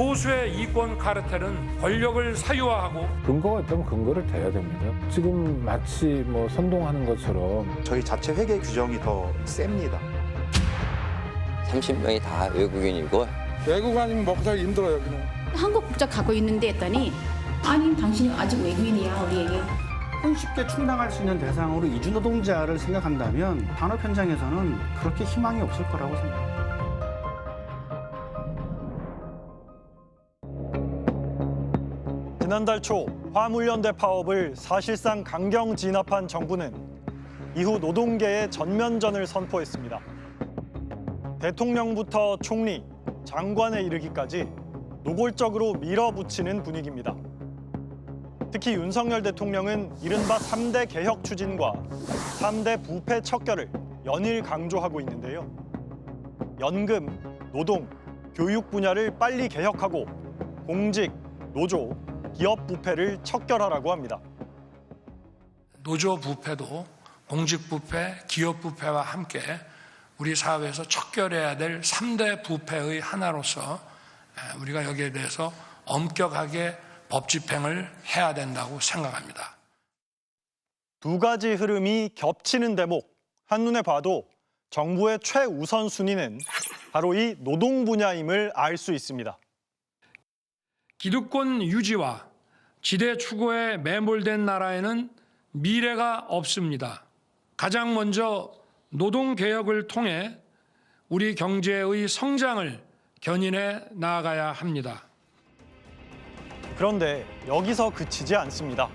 소수의 이권 카르텔은 권력을 사유화하고 근거가 있다면 근거를 대야 됩니다. 지금 마치 뭐 선동하는 것처럼 저희 자체 회계 규정이 더 셉니다. 30명이 다 외국인이고 외국 아니면 먹고 살기 힘들어요, 여기는. 한국 국적 갖고 있는데 했더니 아니 당신이 아직 외국인이야 우리에게. 손쉽게 충당할 수 있는 대상으로 이주노동자를 생각한다면 산업 현장에서는 그렇게 희망이 없을 거라고 생각합니다. 지난달 초 화물연대 파업을 사실상 강경 진압한 정부는 이후 노동계에 전면전을 선포했습니다. 대통령부터 총리, 장관에 이르기까지 노골적으로 밀어붙이는 분위기입니다. 특히 윤석열 대통령은 이른바 3대 개혁 추진과 3대 부패 척결을 연일 강조하고 있는데요. 연금, 노동, 교육 분야를 빨리 개혁하고 공직, 노조, 기업 부패를 척결하라고 합니다. 노조 부패도 공직 부패, 기업 부패와 함께 우리 사회에서 척결해야 될 3대 부패의 하나로서 우리가 여기에 대해서 엄격하게 법 집행을 해야 된다고 생각합니다. 두 가지 흐름이 겹치는 대목, 한눈에 봐도 정부의 최우선 순위는 바로 이 노동 분야임을 알 수 있습니다. 기득권 유지와 지대 추구에 매몰된 나라에는 미래가 없습니다. 가장 먼저 노동개혁을 통해 우리 경제의 성장을 견인해 나아가야 합니다. 그런데 여기서 그치지 않습니다.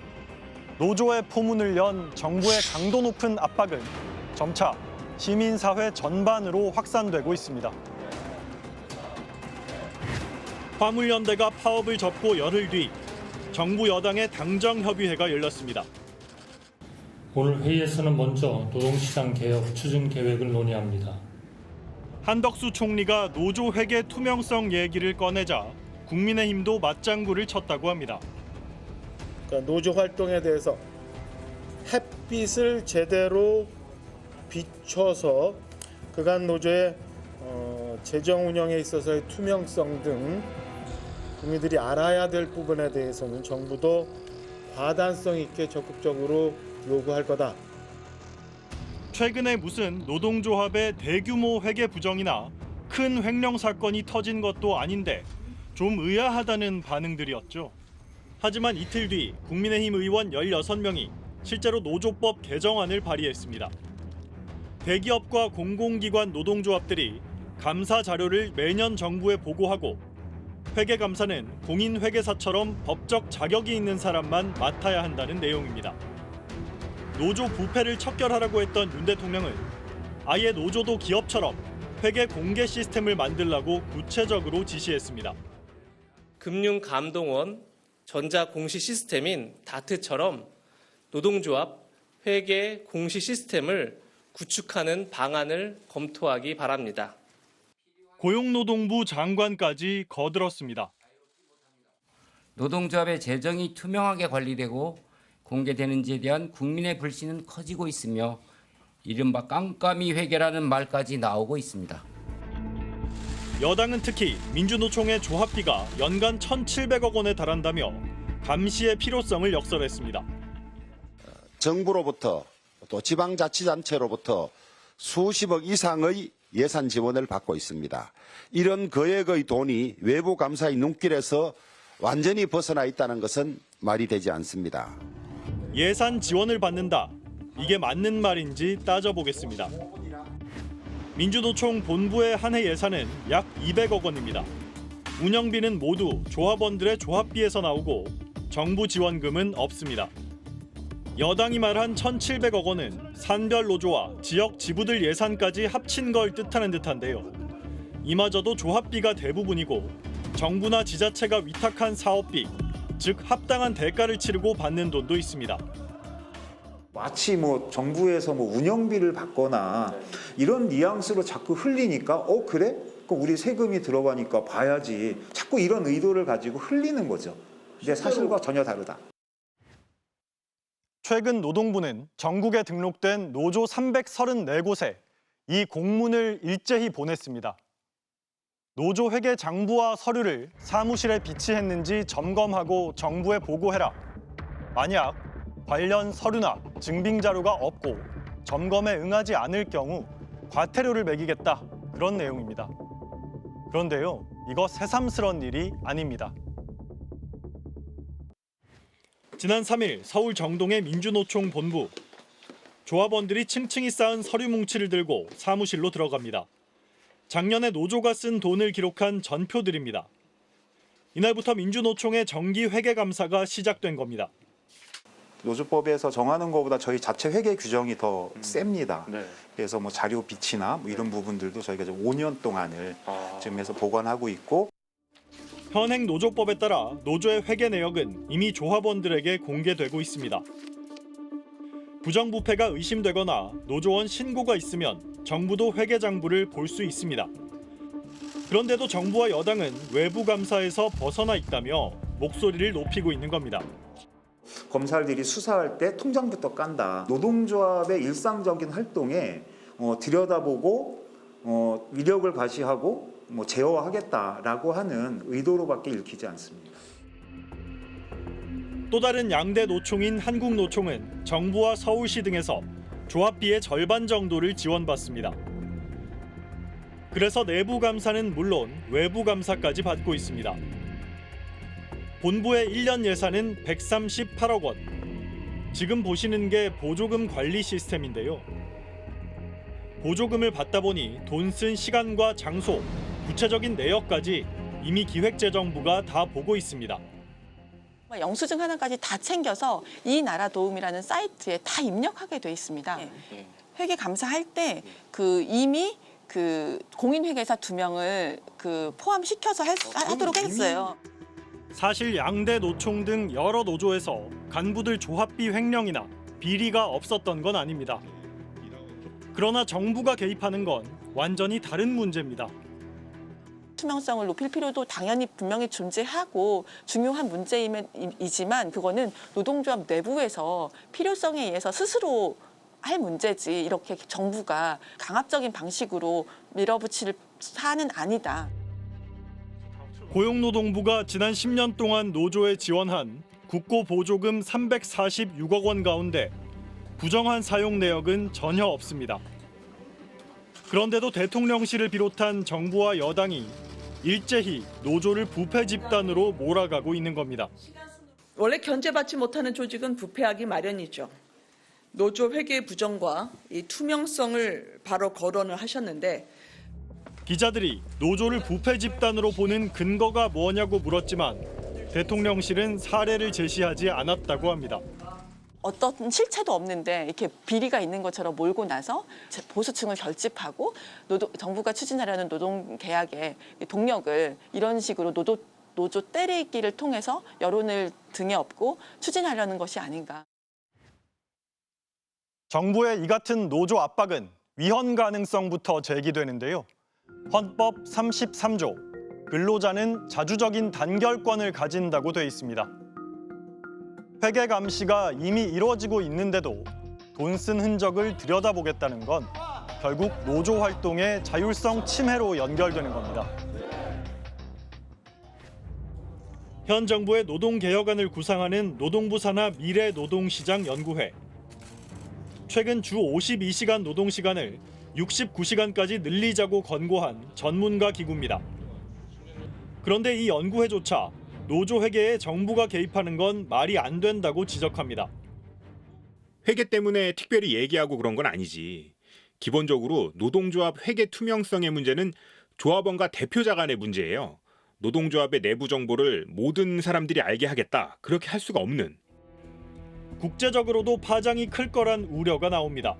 노조의 포문을 연 정부의 강도 높은 압박은 점차 시민사회 전반으로 확산되고 있습니다. 화물연대가 파업을 접고 열흘 뒤 정부 여당의 당정협의회가 열렸습니다. 오늘 회의에서는 먼저 노동시장 개혁 추진 계획을 논의합니다. 한덕수 총리가 노조 회계 투명성 얘기를 꺼내자 국민의힘도 맞장구를 쳤다고 합니다. 그러니까 노조 활동에 대해서 햇빛을 제대로 비춰서 그간 노조의 재정 운영에 있어서의 투명성 등 국민들이 알아야 될 부분에 대해서는 정부도 과단성 있게 적극적으로 요구할 거다. 최근에 무슨 노동조합의 대규모 회계 부정이나 큰 횡령 사건이 터진 것도 아닌데 좀 의아하다는 반응들이었죠. 하지만 이틀 뒤 국민의힘 의원 16명이 실제로 노조법 개정안을 발의했습니다. 대기업과 공공기관 노동조합들이 감사 자료를 매년 정부에 보고하고 회계감사는 공인회계사처럼 법적 자격이 있는 사람만 맡아야 한다는 내용입니다. 노조 부패를 척결하라고 했던 윤 대통령은 아예 노조도 기업처럼 회계 공개 시스템을 만들라고 구체적으로 지시했습니다. 금융감독원 전자공시 시스템인 다트처럼 노동조합 회계 공시 시스템을 구축하는 방안을 검토하기 바랍니다. 고용노동부 장관까지 거들었습니다. 노동조합의 재정이 투명하게 관리되고 공개되는지에 대한 국민의 불신은 커지고 있으며 이른바 깜깜이 회계라는 말까지 나오고 있습니다. 여당은 특히 민주노총의 조합비가 연간 1,700억 원에 달한다며 감시의 필요성을 역설했습니다. 정부로부터 또 지방자치단체로부터 수십억 이상의 예산 지원을 받고 있습니다. 이런 거액의 돈이 외부 감사의 눈길에서 완전히 벗어나 있다는 것은 말이 되지 않습니다. 예산 지원을 받는다. 이게 맞는 말인지 따져보겠습니다. 민주노총 본부의 한 해 예산은 약 200억 원입니다. 운영비는 모두 조합원들의 조합비에서 나오고 정부 지원금은 없습니다. 여당이 말한 1,700억 원은 산별 노조와 지역 지부들 예산까지 합친 걸 뜻하는 듯한데요. 이마저도 조합비가 대부분이고 정부나 지자체가 위탁한 사업비, 즉 합당한 대가를 치르고 받는 돈도 있습니다. 마치 정부에서 운영비를 받거나 이런 뉘앙스로 자꾸 흘리니까 그래? 그럼 우리 세금이 들어가니까 봐야지. 자꾸 이런 의도를 가지고 흘리는 거죠. 근데 사실과 전혀 다르다. 최근 노동부는 전국에 등록된 노조 334곳에 이 공문을 일제히 보냈습니다. 노조 회계 장부와 서류를 사무실에 비치했는지 점검하고 정부에 보고해라. 만약 관련 서류나 증빙 자료가 없고 점검에 응하지 않을 경우 과태료를 매기겠다. 그런 내용입니다. 그런데요, 이거 새삼스러운 일이 아닙니다. 지난 3일 서울 정동의 민주노총 본부. 조합원들이 층층이 쌓은 서류 뭉치를 들고 사무실로 들어갑니다. 작년에 노조가 쓴 돈을 기록한 전표들입니다. 이날부터 민주노총의 정기 회계 감사가 시작된 겁니다. 노조법에서 정하는 것보다 저희 자체 회계 규정이 더 셉니다. 그래서 뭐 자료 비치나 뭐 이런 부분들도 저희가 지금 5년 동안을 지금 해서 보관하고 있고, 현행 노조법에 따라 노조의 회계 내역은 이미 조합원들에게 공개되고 있습니다. 부정부패가 의심되거나 노조원 신고가 있으면 정부도 회계 장부를 볼 수 있습니다. 그런데도 정부와 여당은 외부 감사에서 벗어나 있다며 목소리를 높이고 있는 겁니다. 검사들이 수사할 때 통장부터 깐다. 노동조합의 일상적인 활동에 들여다보고 위력을 과시하고 제어하겠다라고 하는 의도로밖에 읽히지 않습니다. 또 다른 양대 노총인 한국노총은 정부와 서울시 등에서 조합비의 절반 정도를 지원받습니다. 그래서 내부 감사는 물론 외부 감사까지 받고 있습니다. 본부의 1년 예산은 138억 원. 지금 보시는 게 보조금 관리 시스템인데요. 보조금을 받다 보니 돈 쓴 시간과 장소, 구체적인 내역까지 이미 기획재정부가 다 보고 있습니다. 영수증 하나까지 다 챙겨서 이 나라 도움이라는 사이트에 다 입력하게 돼 있습니다. 회계 감사할 때 이미 공인회계사 2명을 포함시켜서 하도록 했어요. 사실 양대 노총 등 여러 노조에서 간부들 조합비 횡령이나 비리가 없었던 건 아닙니다. 그러나 정부가 개입하는 건 완전히 다른 문제입니다. 투명성을 높일 필요도 당연히 분명히 존재하고 중요한 문제이지만 그거는 노동조합 내부에서 필요성에 의해서 스스로 할 문제지 이렇게 정부가 강압적인 방식으로 밀어붙일 사안은 아니다. 고용노동부가 지난 10년 동안 노조에 지원한 국고보조금 346억 원 가운데 부정한 사용 내역은 전혀 없습니다. 그런데도 대통령실을 비롯한 정부와 여당이 일제히 노조를 부패 집단으로 몰아가고 있는 겁니다. 원래 견제받지 못하는 조직은 부패하기 마련이죠. 노조 회계 부정과 이 투명성을 바로 거론을 하셨는데, 기자들이 노조를 부패 집단으로 보는 근거가 뭐냐고 물었지만 대통령실은 사례를 제시하지 않았다고 합니다. 어떤 실체도 없는데 이렇게 비리가 있는 것처럼 몰고 나서 보수층을 결집하고 정부가 추진하려는 노동계약의 동력을 이런 식으로 노조 때리기를 통해서 여론을 등에 업고 추진하려는 것이 아닌가. 정부의 이 같은 노조 압박은 위헌 가능성부터 제기되는데요. 헌법 33조, 근로자는 자주적인 단결권을 가진다고 돼 있습니다. 회계 감시가 이미 이루어지고 있는데도 돈 쓴 흔적을 들여다보겠다는 건 결국 노조 활동의 자율성 침해로 연결되는 겁니다. 현 정부의 노동개혁안을 구상하는 노동부 산하 미래노동시장연구회. 최근 주 52시간 노동시간을 69시간까지 늘리자고 권고한 전문가 기구입니다. 그런데 이 연구회조차 노조 회계에 정부가 개입하는 건 말이 안 된다고 지적합니다. 회계 때문에 특별히 얘기하고 그런 건 아니지. 기본적으로 노동조합 회계 투명성의 문제는 조합원과 대표자 간의 문제예요. 노동조합의 내부 정보를 모든 사람들이 알게 하겠다. 그렇게 할 수가 없는. 국제적으로도 파장이 클 거란 우려가 나옵니다.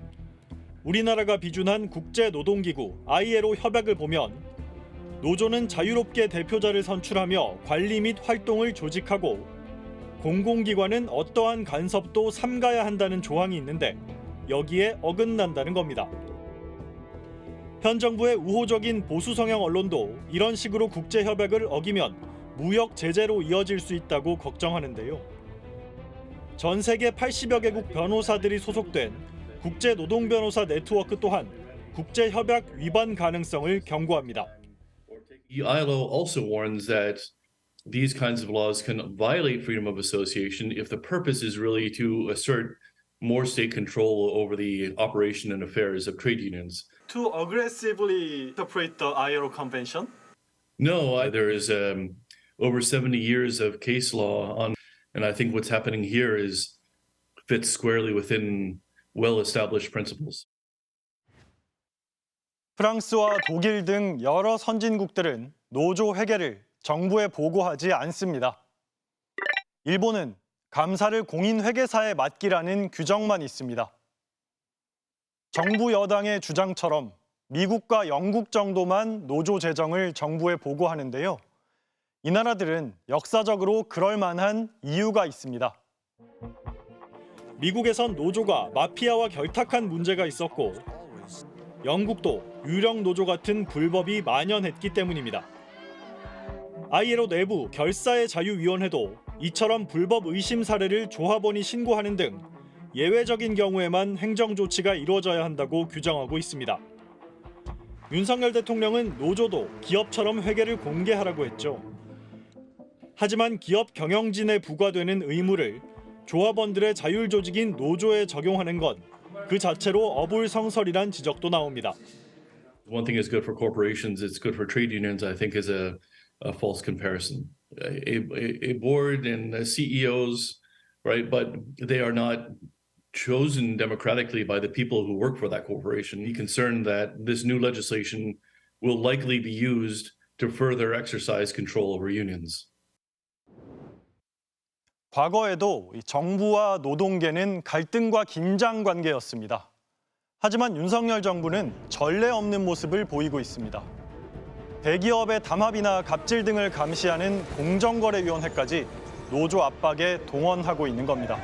우리나라가 비준한 국제노동기구 ILO 협약을 보면 노조는 자유롭게 대표자를 선출하며 관리 및 활동을 조직하고 공공기관은 어떠한 간섭도 삼가야 한다는 조항이 있는데 여기에 어긋난다는 겁니다. 현 정부의 우호적인 보수 성향 언론도 이런 식으로 국제협약을 어기면 무역 제재로 이어질 수 있다고 걱정하는데요. 전 세계 80여 개국 변호사들이 소속된 국제노동변호사 네트워크 또한 국제협약 위반 가능성을 경고합니다. The ILO also warns that these kinds of laws can violate freedom of association if the purpose is really to assert more state control over the operation and affairs of trade unions. To aggressively interpret the ILO convention? No, there is over 70 years of case law on, and I think what's happening here fits squarely within well-established principles. 프랑스와 독일 등 여러 선진국들은 노조 회계를 정부에 보고하지 않습니다. 일본은 감사를 공인회계사에 맡기라는 규정만 있습니다. 정부 여당의 주장처럼 미국과 영국 정도만 노조 재정을 정부에 보고하는데요. 이 나라들은 역사적으로 그럴 만한 이유가 있습니다. 미국에선 노조가 마피아와 결탁한 문제가 있었고 영국도 유령 노조 같은 불법이 만연했기 때문입니다. ILO 내부 결사의 자유위원회도 이처럼 불법 의심 사례를 조합원이 신고하는 등 예외적인 경우에만 행정조치가 이루어져야 한다고 규정하고 있습니다. 윤석열 대통령은 노조도 기업처럼 회계를 공개하라고 했죠. 하지만 기업 경영진에 부과되는 의무를 조합원들의 자율 조직인 노조에 적용하는 것 그 자체로 어불성설이란 지적도 나옵니다. One thing is good for corporations, it's good for trade unions, I think is a false comparison. A board and CEOs, right, but they are not chosen democratically by the people who work for that corporation. Be concerned that this new legislation will likely be used to further exercise control over unions. 과거에도 정부와 노동계는 갈등과 긴장 관계였습니다. 하지만 윤석열 정부는 전례 없는 모습을 보이고 있습니다. 대기업의 담합이나 갑질 등을 감시하는 공정거래위원회까지 노조 압박에 동원하고 있는 겁니다.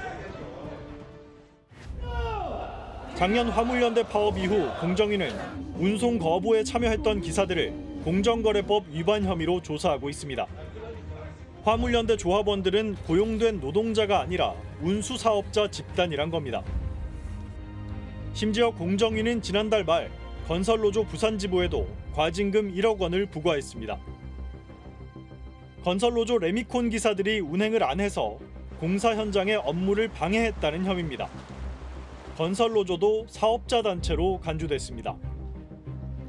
작년 화물연대 파업 이후 공정위는 운송 거부에 참여했던 기사들을 공정거래법 위반 혐의로 조사하고 있습니다. 화물연대 조합원들은 고용된 노동자가 아니라 운수사업자 집단이란 겁니다. 심지어 공정위는 지난달 말 건설노조 부산지부에도 과징금 1억 원을 부과했습니다. 건설노조 레미콘 기사들이 운행을 안 해서 공사 현장의 업무를 방해했다는 혐의입니다. 건설노조도 사업자 단체로 간주됐습니다.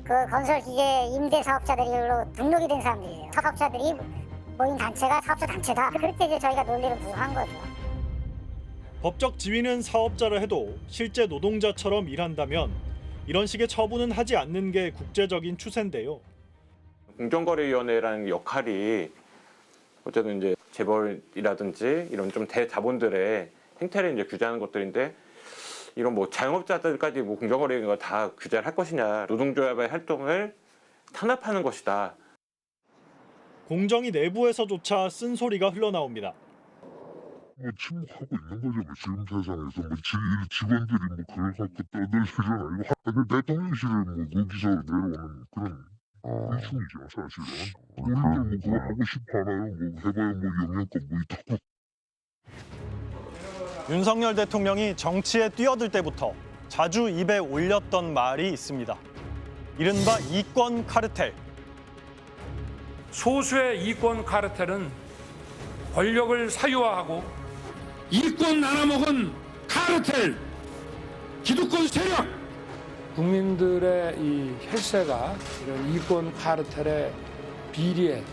그 건설기계 임대 사업자들로 등록이 된 사람들이에요. 사업자들이 모인 단체가 사업자 단체다. 그렇게 이제 저희가 논리를 구성한 거죠. 법적 지위는 사업자라 해도 실제 노동자처럼 일한다면 이런 식의 처분은 하지 않는 게 국제적인 추세인데요. 공정거래위원회라는 역할이 어쨌든 이제 재벌이라든지 이런 좀 대자본들의 행태를 이제 규제하는 것들인데 이런 뭐 자영업자들까지 뭐 공정거래위원회가 다 규제를 할 것이냐, 노동조합의 활동을 탄압하는 것이다. 공정위 내부에서조차 쓴소리가 흘러나옵니다. 침묵하고 있는 거죠. 지금 세상에서 직원들이 그걸 갖고 떠들 일은 아니고 대통령실을 거기서 내려오는 그런 일충이죠, 사실은. 우리들 그거 하고 싶어 하나요? 해봐야 영양권 있다고. 윤석열 대통령이 정치에 뛰어들 때부터 자주 입에 올렸던 말이 있습니다. 이른바 이권 카르텔. 소수의 이권 카르텔은 권력을 사유화하고 이권 나눠먹은 카르텔, 기득권 세력. 국민들의 이 혈세가 이런 이권 카르텔의 비리에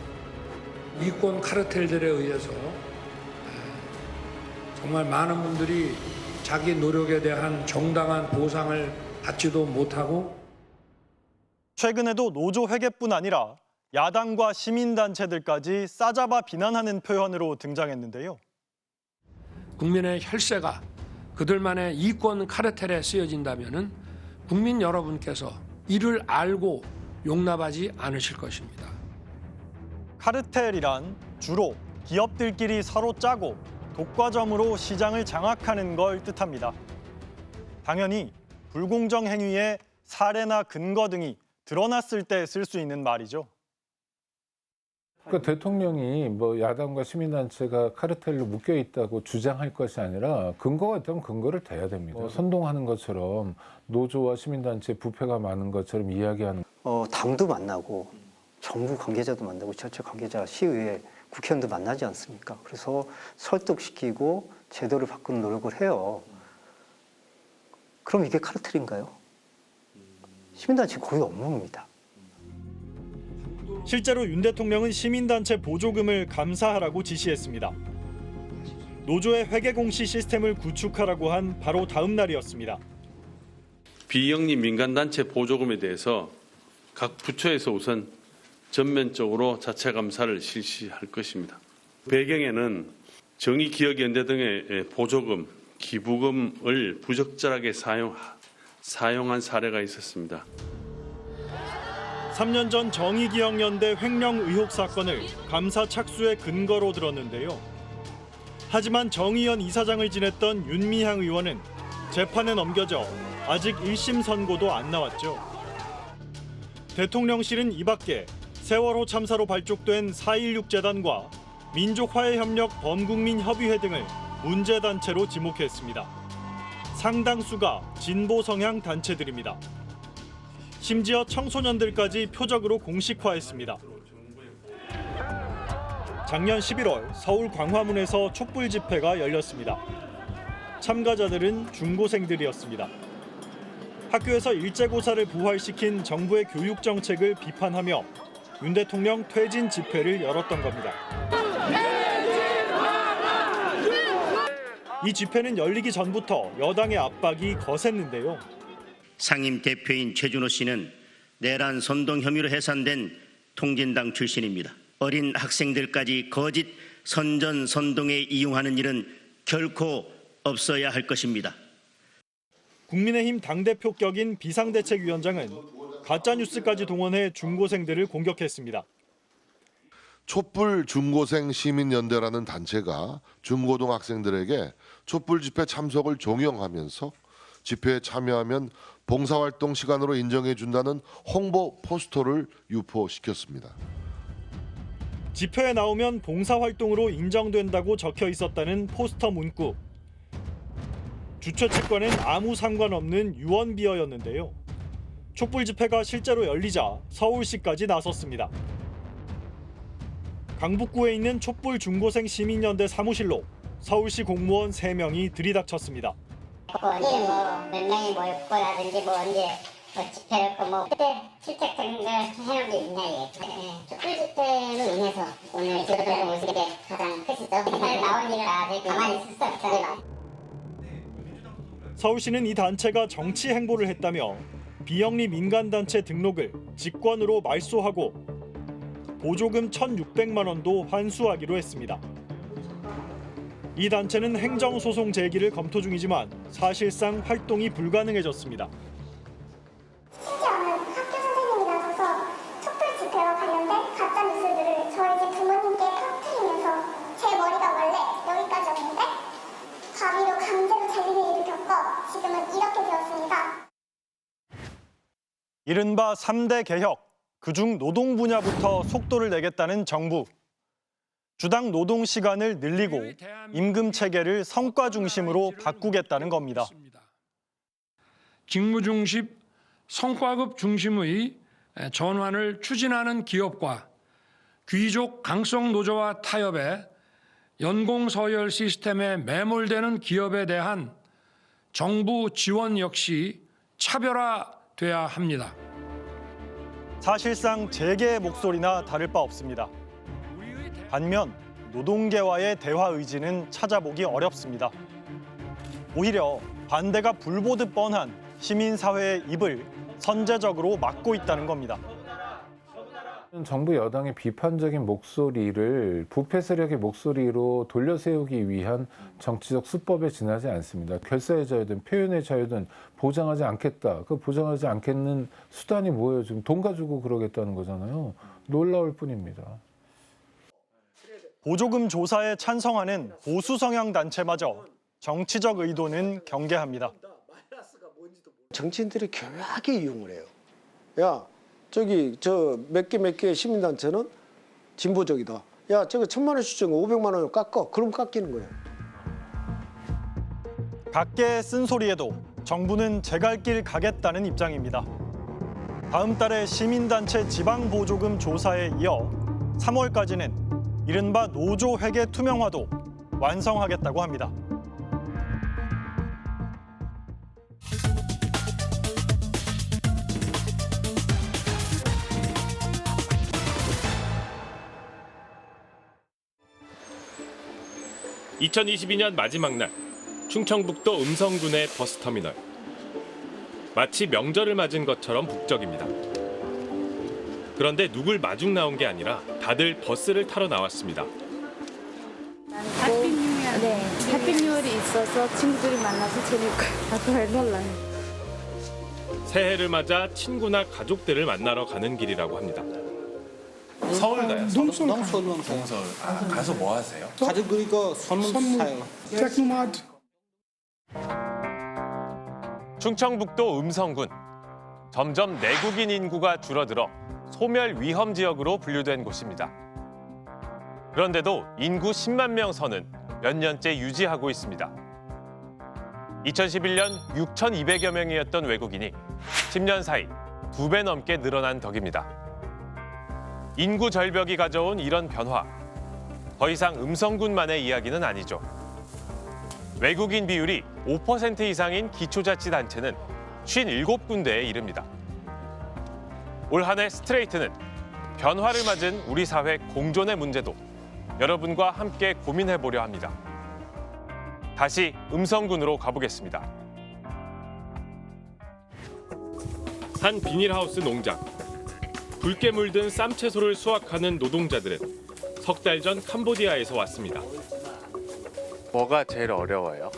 이권 카르텔들에 의해서 정말 많은 분들이 자기 노력에 대한 정당한 보상을 받지도 못하고 최근에도 노조 회계뿐 아니라 야당과 시민단체들까지 싸잡아 비난하는 표현으로 등장했는데요. 국민의 혈세가 그들만의 이권 카르텔에 쓰여진다면은 국민 여러분께서 이를 알고 용납하지 않으실 것입니다. 카르텔이란 주로 기업들끼리 서로 짜고 독과점으로 시장을 장악하는 걸 뜻합니다. 당연히 불공정 행위의 사례나 근거 등이 드러났을 때 쓸 수 있는 말이죠. 그러니까 대통령이 야당과 시민단체가 카르텔로 묶여 있다고 주장할 것이 아니라 근거가 있다면 근거를 대야 됩니다. 선동하는 것처럼 노조와 시민단체 부패가 많은 것처럼 이야기하는. 당도 만나고 정부 관계자도 만나고 지자체 관계자, 시의회, 국회의원도 만나지 않습니까? 그래서 설득시키고 제도를 바꾸는 노력을 해요. 그럼 이게 카르텔인가요? 시민단체 거의 없는 실제로 윤 대통령은 시민단체 보조금을 감사하라고 지시했습니다. 노조의 회계 공시 시스템을 구축하라고 한 바로 다음 날이었습니다. 비영리 민간단체 보조금에 대해서 각 부처에서 우선 전면적으로 자체 감사를 실시할 것입니다. 배경에는 정의기억연대 등의 보조금, 기부금을 부적절하게 사용한 사례가 있었습니다. 3년 전 정의기억연대 횡령 의혹 사건을 감사 착수의 근거로 들었는데요. 하지만 정의연 이사장을 지냈던 윤미향 의원은 재판에 넘겨져 아직 1심 선고도 안 나왔죠. 대통령실은 이 밖에 세월호 참사로 발족된 4.16 재단과 민족화해협력 범국민협의회 등을 문제단체로 지목했습니다. 상당수가 진보 성향 단체들입니다. 심지어 청소년들까지 표적으로 공식화했습니다. 작년 11월 서울 광화문에서 촛불 집회가 열렸습니다. 참가자들은 중고생들이었습니다. 학교에서 일제고사를 부활시킨 정부의 교육 정책을 비판하며 윤 대통령 퇴진 집회를 열었던 겁니다. 이 집회는 열리기 전부터 여당의 압박이 거셌는데요. 상임 대표인 최준호 씨는 내란 선동 혐의로 해산된 통진당 출신입니다. 어린 학생들까지 거짓 선전 선동에 이용하는 일은 결코 없어야 할 것입니다. 국민의힘 당대표 격인 비상대책위원장은 가짜뉴스까지 동원해 중고생들을 공격했습니다. 촛불 중고생 시민연대라는 단체가 중고등학생들에게 촛불 집회 참석을 종용하면서 집회에 참여하면 봉사활동 시간으로 인정해준다는 홍보 포스터를 유포시켰습니다. 집회에 나오면 봉사활동으로 인정된다고 적혀 있었다는 포스터 문구. 주최 측과는 아무 상관없는 유언비어였는데요. 촛불 집회가 실제로 열리자 서울시까지 나섰습니다. 강북구에 있는 촛불 중고생 시민연대 사무실로 서울시 공무원 3명이 들이닥쳤습니다. 몇 명이 모일 거라든지 언제 집회를 했고 그때 실책적인 걸 해놓은 게 있냐 이게. 촛불 집회로 인해서 오늘 기독교를 오신 게 가장 크시죠. 나온 일을 아직 가만히 있을 수 없잖아요. 서울시는 이 단체가 정치 행보를 했다며 비영리 민간단체 등록을 직권으로 말소하고 보조금 1,600만 원도 환수하기로 했습니다. 이 단체는 행정소송 제기를 검토 중이지만 사실상 활동이 불가능해졌습니다. 심지어는 학교 선생님이 나서서 촛불 집회와 관련된 가짜뉴스들을 저희 집 부모님께 퍼뜨리면서 제 머리가 원래 여기까지였는데 가위로 강제로 잘리는 일을 겪어 지금은 이렇게 되었습니다. 이른바 3대 개혁, 그중 노동 분야부터 속도를 내겠다는 정부. 주당 노동 시간을 늘리고 임금 체계를 성과 중심으로 바꾸겠다는 겁니다. 직무 중심, 성과급 중심의 전환을 추진하는 기업과 귀족 강성 노조와 타협해 연공 서열 시스템에 매몰되는 기업에 대한 정부 지원 역시 차별화돼야 합니다. 사실상 재계의 목소리나 다를 바 없습니다. 반면 노동계와의 대화 의지는 찾아보기 어렵습니다. 오히려 반대가 불보듯 뻔한 시민사회의 입을 선제적으로 막고 있다는 겁니다. 정부 여당의 비판적인 목소리를 부패 세력의 목소리로 돌려세우기 위한 정치적 수법에 지나지 않습니다. 결사의 자유든 표현의 자유든 보장하지 않겠다. 그 보장하지 않겠는 수단이 뭐예요? 지금 돈 가지고 그러겠다는 거잖아요. 놀라울 뿐입니다. 보조금 조사에 찬성하는 보수 성향 단체마저 정치적 의도는 경계합니다. 정치인들이 교묘하게 이용을 해요. 야, 저기 저 몇 개 시민단체는 진보적이다. 야, 저거 1,000만 원씩 주고 500만 원을 깎아. 그럼 깎이는 거예요. 각계의 쓴소리에도 정부는 제갈 길 가겠다는 입장입니다. 다음 달에 시민단체 지방보조금 조사에 이어 3월까지는 이른바 노조 회계 투명화도 완성하겠다고 합니다. (2022년) 마지막 날 충청북도 음성군의 버스터미널. 마치 명절을 맞은 것처럼 북적입니다. 그런데 누굴 마중 나온 게 아니라 다들 버스를 타러 나왔습니다. 해피뉴얼이 있어서 친구들이 만나서 재밌고 잘 놀라요. 새해를 맞아 친구나 가족들을 만나러 가는 길이라고 합니다. 서울 가요? 농설. 동서울. 가서 뭐 하세요? 가족 그리고 선물 사요. 테크마트. 충청북도 음성군. 점점 내국인 인구가 줄어들어 소멸 위험 지역으로 분류된 곳입니다. 그런데도 인구 10만 명 선은 몇 년째 유지하고 있습니다. 2011년 6,200여 명이었던 외국인이 10년 사이 2배 넘게 늘어난 덕입니다. 인구 절벽이 가져온 이런 변화. 더 이상 음성군만의 이야기는 아니죠. 외국인 비율이 5% 이상인 기초자치단체는 57군데에 이릅니다. 올 한 해 스트레이트는 변화를 맞은 우리 사회 공존의 문제도 여러분과 함께 고민해보려 합니다. 다시 음성군으로 가보겠습니다. 한 비닐하우스 농장. 붉게 물든 쌈채소를 수확하는 노동자들은 석 달 전 캄보디아에서 왔습니다. 뭐가 제일 어려워요?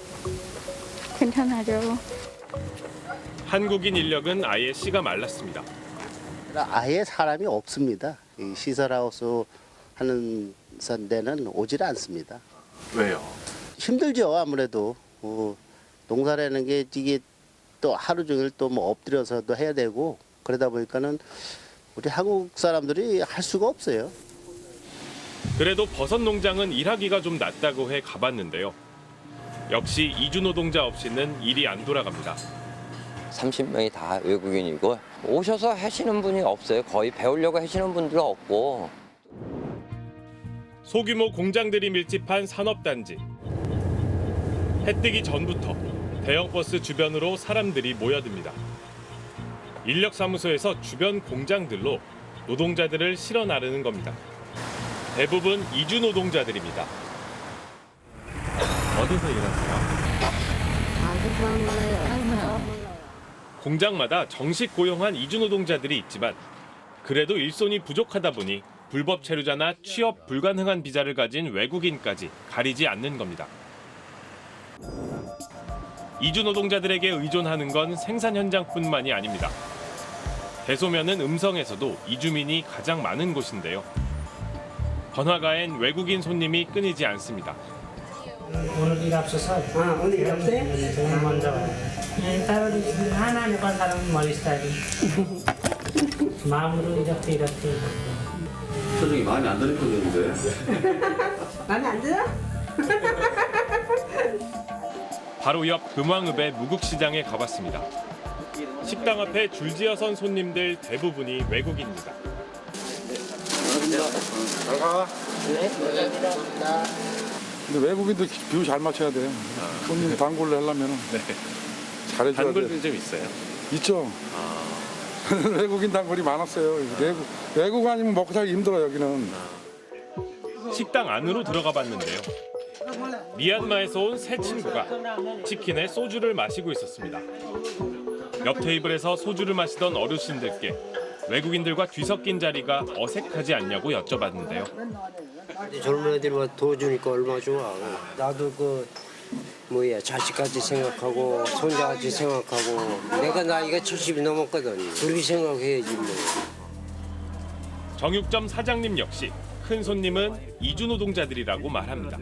괜찮아요. 한국인 인력은 아예 씨가 말랐습니다. 아예 사람이 없습니다. 이 시설하우스 하는 데는 오질 않습니다. 왜요? 힘들죠. 아무래도 농사라는 게 이게 또 하루 종일 또 뭐 엎드려서도 해야 되고 그러다 보니까는 우리 한국 사람들이 할 수가 없어요. 그래도 버섯 농장은 일하기가 좀 낫다고 해 가봤는데요. 역시 이주 노동자 없이는 일이 안 돌아갑니다. 30명이 다 외국인이고 오셔서 하시는 분이 없어요. 거의 배우려고 하시는 분들 없고. 소규모 공장들이 밀집한 산업단지. 해 뜨기 전부터 대형 버스 주변으로 사람들이 모여듭니다. 인력사무소에서 주변 공장들로 노동자들을 실어 나르는 겁니다. 대부분 이주 노동자들입니다. 어디서 일하세요? 공장마다 정식 고용한 이주 노동자들이 있지만 그래도 일손이 부족하다 보니 불법 체류자나 취업 불가능한 비자를 가진 외국인까지 가리지 않는 겁니다. 이주 노동자들에게 의존하는 건 생산 현장뿐만이 아닙니다. 대소면은 음성에서도 이주민이 가장 많은 곳인데요. 번화가엔 외국인 손님이 끊이지 않습니다. 오늘 일 없어서. 오늘 일 없어요? 오늘 먼저 와요. 하나는 건 사람은 머리 스타일이. 마음으로 이렇게. 표정이 마음에 안 드는 표정인데. 마음에 안 들어? 바로 옆 금왕읍의 무국시장에 가봤습니다. 식당 앞에 줄지어선 손님들 대부분이 외국인입니다. 잘 가. 네, 감사합니다. 근데 외국인도 비율 잘 맞춰야 돼요. 손님 단골로 하려면은 잘해줘야 돼. 단골도 좀 있어요? 있죠. 외국인 단골이 많았어요. 외국 아니면 먹고 살기 힘들어 여기는. 식당 안으로 들어가 봤는데요. 미얀마에서 온 세 친구가 치킨에 소주를 마시고 있었습니다. 옆 테이블에서 소주를 마시던 어르신들께 외국인들과 뒤섞인 자리가 어색하지 않냐고 여쭤봤는데요. 젊은 애들이 도와주니까 얼마나 좋아. 나도 자식까지 생각하고 손자까지 생각하고 내가 나이가 70이 넘었거든. 그렇게 생각해야지 뭐. 정육점 사장님 역시 큰 손님은 이주 노동자들이라고 말합니다.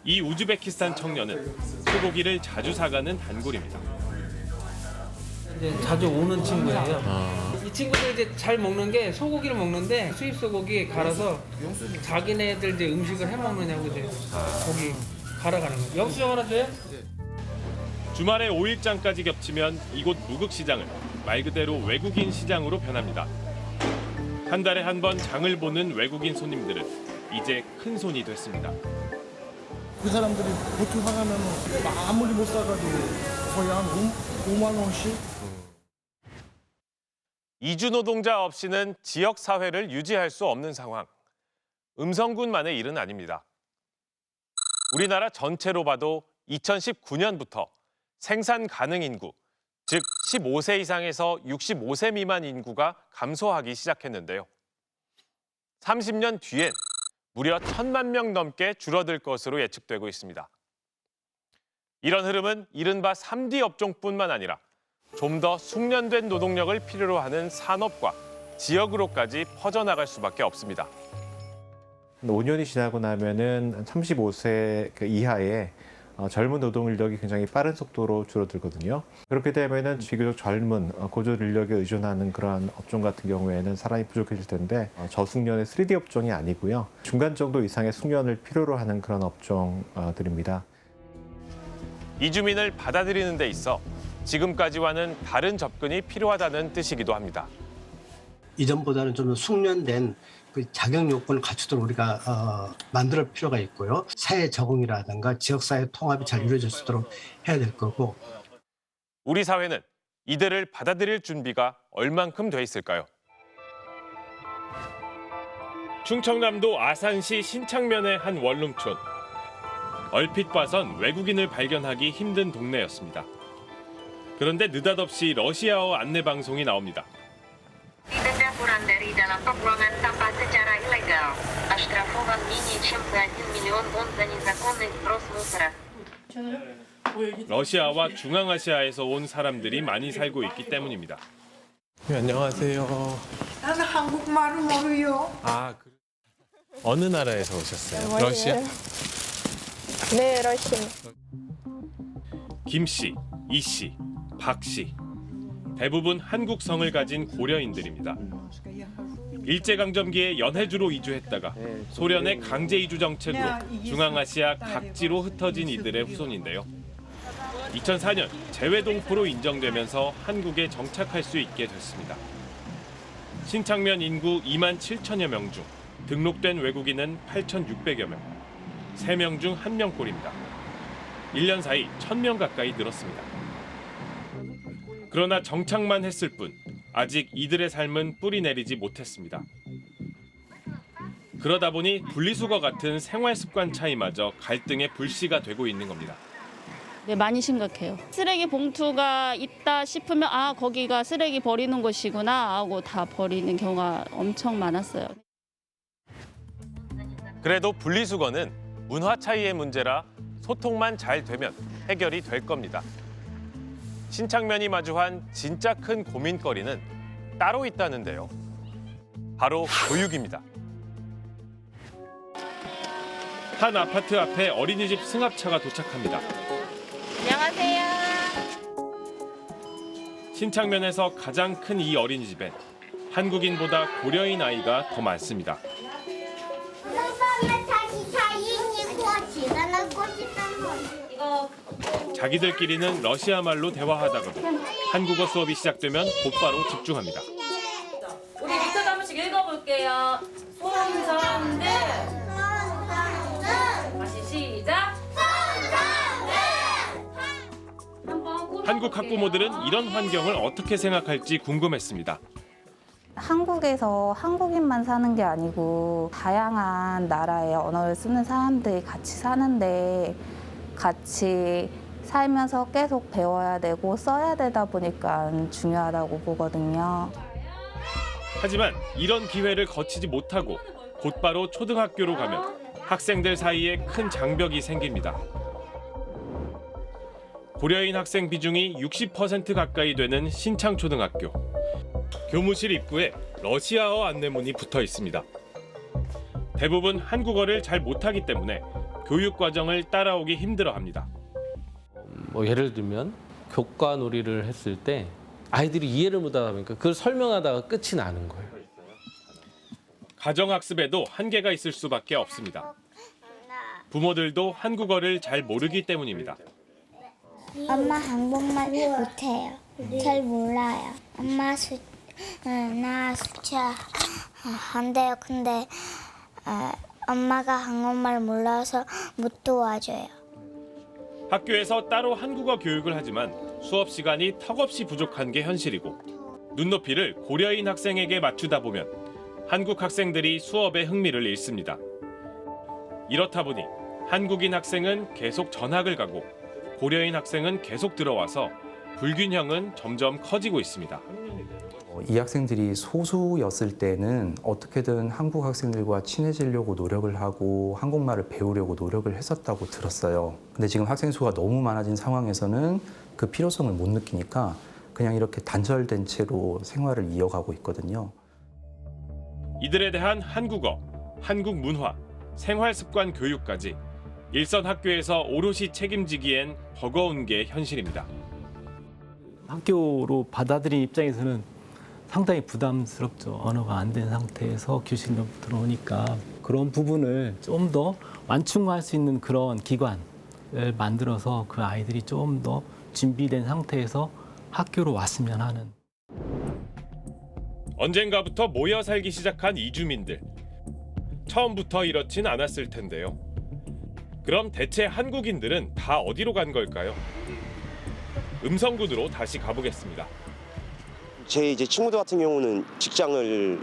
이 우즈베키스탄 청년은 소고기를 자주 사가는 단골입니다. 이제 자주 오는 친구예요. 이 친구들 이제 잘 먹는 게 소고기를 먹는데 수입 소고기 갈아서 자기네들 이제 음식을 해 먹느냐고 이제 고기 갈아가는 거예요. 영수증 하나 줘요? 주말에 5일장까지 겹치면 이곳 무극시장은 말 그대로 외국인 시장으로 변합니다. 한 달에 한 번 장을 보는 외국인 손님들은 이제 큰 손이 됐습니다. 그 사람들이 보통 사가면 아무리 못 사가지고 거의 한 5만 원씩. 이주 노동자 없이는 지역 사회를 유지할 수 없는 상황. 음성군만의 일은 아닙니다. 우리나라 전체로 봐도 2019년부터 생산 가능 인구, 즉 15세 이상에서 65세 미만 인구가 감소하기 시작했는데요. 30년 뒤엔 무려 1,000만 명 넘게 줄어들 것으로 예측되고 있습니다. 이런 흐름은 이른바 3D 업종뿐만 아니라 좀 더 숙련된 노동력을 필요로 하는 산업과 지역으로까지 퍼져나갈 수밖에 없습니다. 5년이 지나고 나면은 35세 이하의 젊은 노동 인력이 굉장히 빠른 속도로 줄어들거든요. 그렇게 되면은 비교적 젊은 고졸 인력에 의존하는 그러한 업종 같은 경우에는 사람이 부족해질 텐데 저숙련의 3D 업종이 아니고요. 중간 정도 이상의 숙련을 필요로 하는 그런 업종들입니다. 이주민을 받아들이는 데 있어 지금까지와는 다른 접근이 필요하다는 뜻이기도 합니다. 이전보다는 좀 숙련된 그 자격 요건을 갖추도록 우리가 만들 필요가 있고요. 사회 적응이라든가 지역사회 통합이 잘 이루어질 수 있도록 해야 될 거고. 우리 사회는 이들을 받아들일 준비가 얼만큼 돼 있을까요? 충청남도 아산시 신창면의 한 원룸촌. 얼핏 봐선 외국인을 발견하기 힘든 동네였습니다. 그런데 느닷없이 러시아어 안내 방송이 나옵니다. Pendapuran dari dalam pembuangan sampah secara ilegal. Оштрафован менее чем за 1 миллион тонн за незаконный сброс мусора. 러시아와 중앙아시아에서 온 사람들이 많이 살고 있기 때문입니다. 안녕하세요. 나는 한국말을 모르요. 어느 나라에서 오셨어요? 러시아? 네, 러시아. 김 씨, 이 씨, 박 씨. 대부분 한국 성을 가진 고려인들입니다. 일제강점기에 연해주로 이주했다가 소련의 강제 이주 정책으로 중앙아시아 각지로 흩어진 이들의 후손인데요. 2004년 재외동포로 인정되면서 한국에 정착할 수 있게 됐습니다. 신창면 인구 2만 7천여 명 중 등록된 외국인은 8,600여 명. 3명 중 1명꼴입니다. 1년 사이 1,000명 가까이 늘었습니다. 그러나 정착만 했을 뿐 아직 이들의 삶은 뿌리 내리지 못했습니다. 그러다 보니 분리수거 같은 생활 습관 차이마저 갈등의 불씨가 되고 있는 겁니다. 네, 많이 심각해요. 쓰레기 봉투가 있다 싶으면 거기가 쓰레기 버리는 곳이구나 하고 다 버리는 경우가 엄청 많았어요. 그래도 분리수거는 문화 차이의 문제라 소통만 잘 되면 해결이 될 겁니다. 신창면이 마주한 진짜 큰 고민거리는 따로 있다는데요. 바로 교육입니다. 한 아파트 앞에 어린이집 승합차가 도착합니다. 안녕하세요. 신창면에서 가장 큰 이 어린이집엔 한국인보다 고려인 아이가 더 많습니다. 자기들끼리는 러시아 말로 대화하다가도 한국어 수업이 시작되면 곧바로 집중합니다. 우리 리터도 한 번씩 읽어볼게요. 손선들. 다시 시작. 한국 학부모들은 이런 환경을 어떻게 생각할지 궁금했습니다. 한국에서 한국인만 사는 게 아니고 다양한 나라의 언어를 쓰는 사람들이 같이 사는데 같이 살면서 계속 배워야 되고 써야 되다 보니까 중요하다고 보거든요. 하지만 이런 기회를 거치지 못하고 곧바로 초등학교로 가면 학생들 사이에 큰 장벽이 생깁니다. 고려인 학생 비중이 60% 가까이 되는 신창초등학교. 교무실 입구에 러시아어 안내문이 붙어 있습니다. 대부분 한국어를 잘 못하기 때문에 교육 과정을 따라오기 힘들어합니다. 예를 들면 교과 놀이를 했을 때 아이들이 이해를 못하다 보니까 그걸 설명하다가 끝이 나는 거예요. 가정학습에도 한계가 있을 수밖에 없습니다. 부모들도 한국어를 잘 모르기 때문입니다. 엄마 한국말 못해요. 잘 몰라요. 엄마 나 숫자 안 돼요. 근데 엄마가 한국말 몰라서 못 도와줘요. 학교에서 따로 한국어 교육을 하지만 수업 시간이 턱없이 부족한 게 현실이고 눈높이를 고려인 학생에게 맞추다 보면 한국 학생들이 수업에 흥미를 잃습니다. 이렇다 보니 한국인 학생은 계속 전학을 가고 고려인 학생은 계속 들어와서 불균형은 점점 커지고 있습니다. 이 학생들이 소수였을 때는 어떻게든 한국 학생들과 친해지려고 노력을 하고 한국말을 배우려고 노력을 했었다고 들었어요. 근데 지금 학생 수가 너무 많아진 상황에서는 그 필요성을 못 느끼니까 그냥 이렇게 단절된 채로 생활을 이어가고 있거든요. 이들에 대한 한국어, 한국 문화, 생활 습관 교육까지 일선 학교에서 오롯이 책임지기엔 버거운 게 현실입니다. 학교로 받아들인 입장에서는 상당히 부담스럽죠. 언어가 안 된 상태에서 교실로 들어오니까 그런 부분을 좀 더 완충할 수 있는 그런 기관을 만들어서 그 아이들이 좀 더 준비된 상태에서 학교로 왔으면 하는. 언젠가부터 모여 살기 시작한 이주민들. 처음부터 이렇진 않았을 텐데요. 그럼 대체 한국인들은 다 어디로 간 걸까요? 음성군으로 다시 가보겠습니다. 제 친구들 같은 경우는 직장을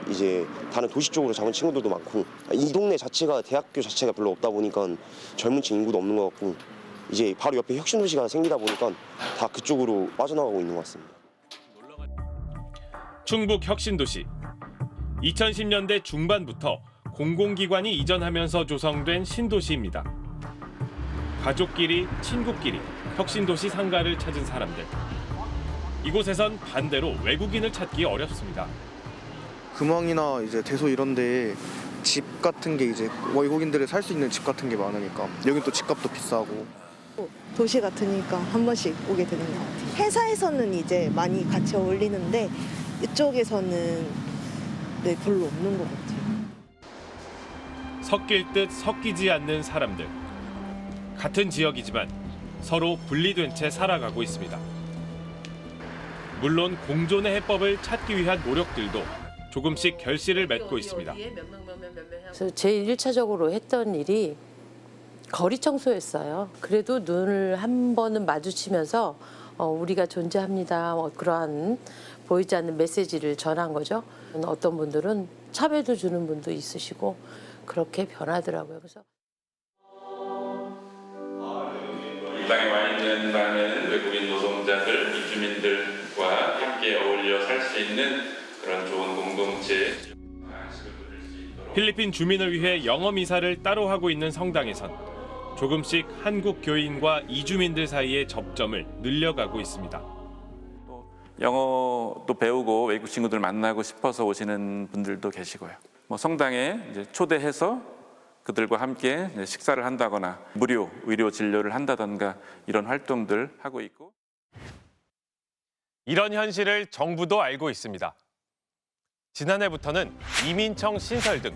다른 도시 쪽으로 잡은 친구들도 많고 이 동네 자체가 대학교 자체가 별로 없다 보니까 젊은층 인구도 없는 것 같고 이제 바로 옆에 혁신도시가 생기다 보니까 다 그쪽으로 빠져나가고 있는 것 같습니다. 충북 혁신도시. 2010년대 중반부터 공공기관이 이전하면서 조성된 신도시입니다. 가족끼리, 친구끼리 혁신도시 상가를 찾은 사람들. 이곳에선 반대로 외국인을 찾기 어렵습니다. 금왕이나 대소 이런데 집 같은 게 외국인들이 살 수 있는 집 같은 게 많으니까 여긴 또 집값도 비싸고. 도시 같으니까 한 번씩 오게 되는 것 같아요. 회사에서는 많이 같이 어울리는데 이쪽에서는 별로 없는 것 같아요. 섞일 듯 섞이지 않는 사람들. 같은 지역이지만 서로 분리된 채 살아가고 있습니다. 물론 공존의 해법을 찾기 위한 노력들도 조금씩 결실을 맺고 있습니다. 그래서 제일 1차적으로 했던 일이 거리 청소였어요. 그래도 눈을 한 번은 마주치면서 우리가 존재합니다. 그러한 보이지 않는 메시지를 전한 거죠. 어떤 분들은 차배도 주는 분도 있으시고 그렇게 변하더라고요. 그래서 이 땅에 와 있는 많은 외국인 노동자들, 이주민들과 함께 어울려 살 수 있는 그런 좋은 공동체. 필리핀 주민을 위해 영어 미사를 따로 하고 있는 성당에선 조금씩 한국 교인과 이주민들 사이의 접점을 늘려가고 있습니다. 영어도 배우고 외국 친구들 만나고 싶어서 오시는 분들도 계시고요. 성당에 초대해서 그들과 함께 식사를 한다거나 무료 의료 진료를 한다던가 이런 활동들 하고 있고. 이런 현실을 정부도 알고 있습니다. 지난해부터는 이민청 신설 등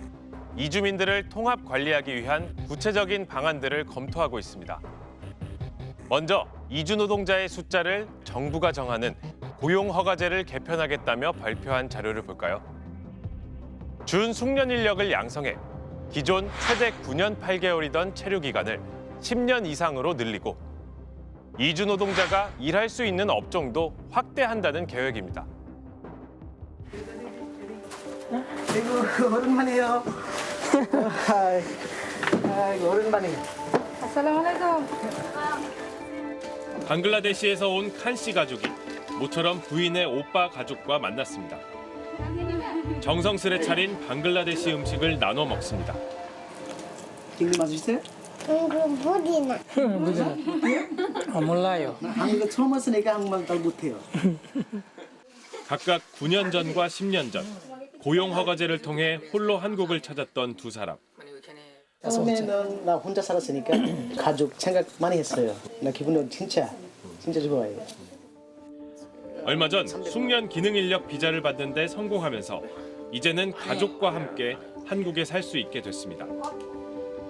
이주민들을 통합 관리하기 위한 구체적인 방안들을 검토하고 있습니다. 먼저 이주 노동자의 숫자를 정부가 정하는 고용허가제를 개편하겠다며 발표한 자료를 볼까요? 준 숙련 인력을 양성해 기존 최대 9년 8개월이던 체류 기간을 10년 이상으로 늘리고 이주 노동자가 일할 수 있는 업종도 확대한다는 계획입니다. 아이고 오랜만이에요. 아이고 오랜만이에요. 아살라말레이쿰. 방글라데시에서 온 칸 씨 가족이 모처럼 부인의 오빠 가족과 만났습니다. 정성스레 차린 방글라데시 음식을 나눠 먹습니다. 이거 맛있어요? 무디나. 무디나. 몰라요. 한국에 처음 왔으니까 한국말 잘 못해요. 각각 9년 전과 10년 전 고용허가제를 통해 홀로 한국을 찾았던 두 사람. 처음에는 나 혼자 살았으니까 가족 생각 많이 했어요. 나 기분은 진짜 좋아해요. 얼마 전 숙련 기능 인력 비자를 받는 데 성공하면서 이제는 가족과 함께 한국에 살 수 있게 됐습니다.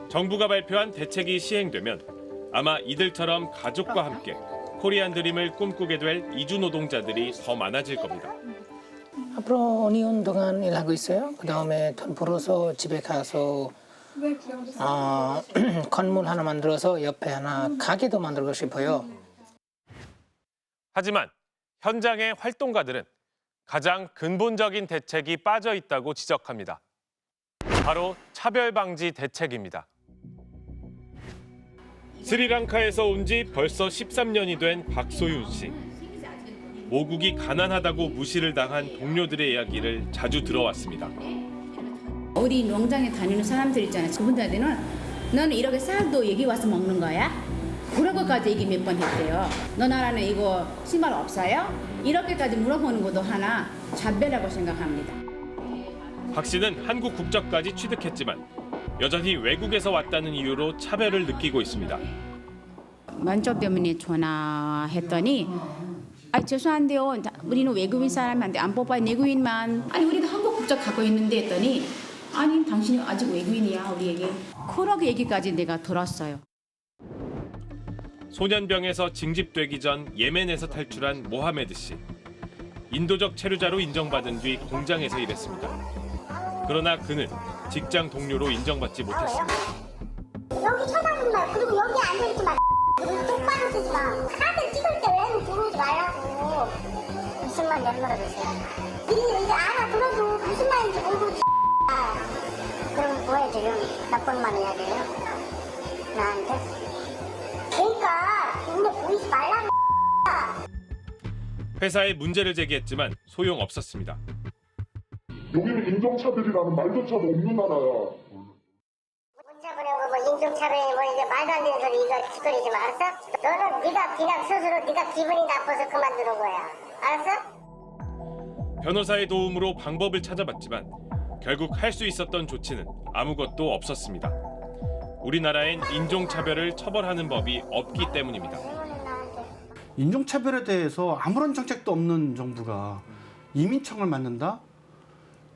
정부가 발표한 대책이 시행되면 아마 이들처럼 가족과 함께 코리안 드림을 꿈꾸게 될 이주 노동자들이 더 많아질 겁니다. 앞으로 2년 동안 일하고 있어요. 그다음에 돈 벌어서 집에 가서 건물 하나 만들어서 옆에 하나 가게도 만들고 싶어요. 하지만 현장의 활동가들은 가장 근본적인 대책이 빠져 있다고 지적합니다. 바로 차별 방지 대책입니다. 스리랑카에서 온 지 벌써 13년이 된 박소윤 씨. 모국이 가난하다고 무시를 당한 동료들의 이야기를 자주 들어왔습니다. 어디 농장에 다니는 사람들 있잖아요. 그분들한테는 너는 이렇게 쌀도 여기 와서 먹는 거야? 그런 것까지 얘기 몇 번 했대요. 너 나라는 이거 신발 없어요? 이렇게까지 물어보는 것도 하나 차별이라고 생각합니다. 박 씨는 한국 국적까지 취득했지만 여전히 외국에서 왔다는 이유로 차별을 느끼고 있습니다. 면접 때문에 전화했더니 죄송한데요. 우리는 외국인 사람한테 안 뽑아요. 내국인만. 아니 우리도 한국 국적 갖고 있는데 했더니 아니 당신이 아직 외국인이야 우리에게. 그렇게 얘기까지 내가 들었어요. 소년병에서 징집되기 전 예멘에서 탈출한 모하메드 씨. 인도적 체류자로 인정받은 뒤 공장에서 일했습니다. 그러나 그는 직장 동료로 인정받지 못했습니다. 여기 쳐다보지 마. 그리고 여기 앉아있지 마. 그리고 똑바로 쓰지 마. 카드 찍을 때 왜 들어오지 말라고. 무슨 말 내버려 주세요. 이게 알아들어도 무슨 말인지 모르고 그럼 뭐해 지금 나쁜 말 해야 돼요? 나한테? 그러니까 눈에 보이지 말라고. 회사에 문제를 제기했지만 소용없었습니다. 여기는 인종차별이라는 말조차도 없는 나라야. 문자 보내고 뭐 인종차별이 뭐 이제 말도 안 되는 소리 이거 짓거리지 마. 알았어? 너는 네가 그냥 스스로 네가 기분이 나빠서 그만두는 거야. 알았어? 변호사의 도움으로 방법을 찾아봤지만 결국 할 수 있었던 조치는 아무것도 없었습니다. 우리나라엔 인종차별을 처벌하는 법이 없기 때문입니다. 인종차별에 대해서 아무런 정책도 없는 정부가 이민청을 만든다?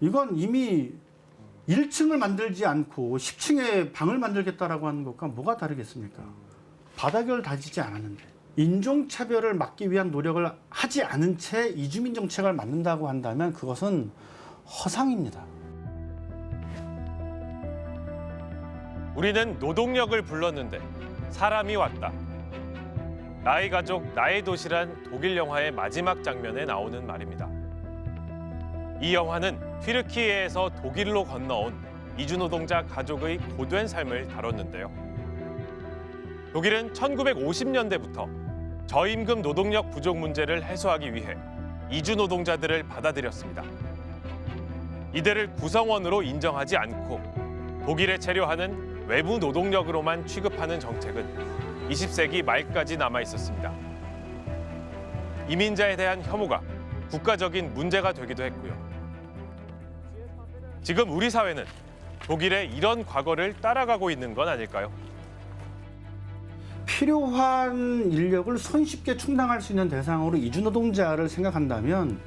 이건 이미 1층을 만들지 않고 10층에 방을 만들겠다라고 하는 것과 뭐가 다르겠습니까? 바닥을 다지지 않았는데 인종차별을 막기 위한 노력을 하지 않은 채 이주민 정책을 만든다고 한다면 그것은 허상입니다. 우리는 노동력을 불렀는데 사람이 왔다. 나의 가족, 나의 도시란 독일 영화의 마지막 장면에 나오는 말입니다. 이 영화는 튀르키예에서 독일로 건너온 이주 노동자 가족의 고된 삶을 다뤘는데요. 독일은 1950년대부터 저임금 노동력 부족 문제를 해소하기 위해 이주 노동자들을 받아들였습니다. 이들을 구성원으로 인정하지 않고 독일에 체류하는 외부 노동력으로만 취급하는 정책은 20세기 말까지 남아 있었습니다. 이민자에 대한 혐오가 국가적인 문제가 되기도 했고요. 지금 우리 사회는 독일의 이런 과거를 따라가고 있는 건 아닐까요? 필요한 인력을 손쉽게 충당할 수 있는 대상으로 이주 노동자를 생각한다면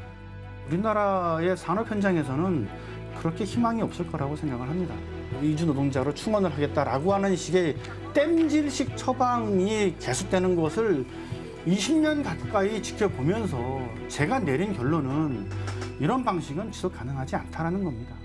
우리나라의 산업 현장에서는 그렇게 희망이 없을 거라고 생각을 합니다. 이주 노동자로 충원을 하겠다라고 하는 식의 땜질식 처방이 계속되는 것을 20년 가까이 지켜보면서 제가 내린 결론은 이런 방식은 지속 가능하지 않다라는 겁니다.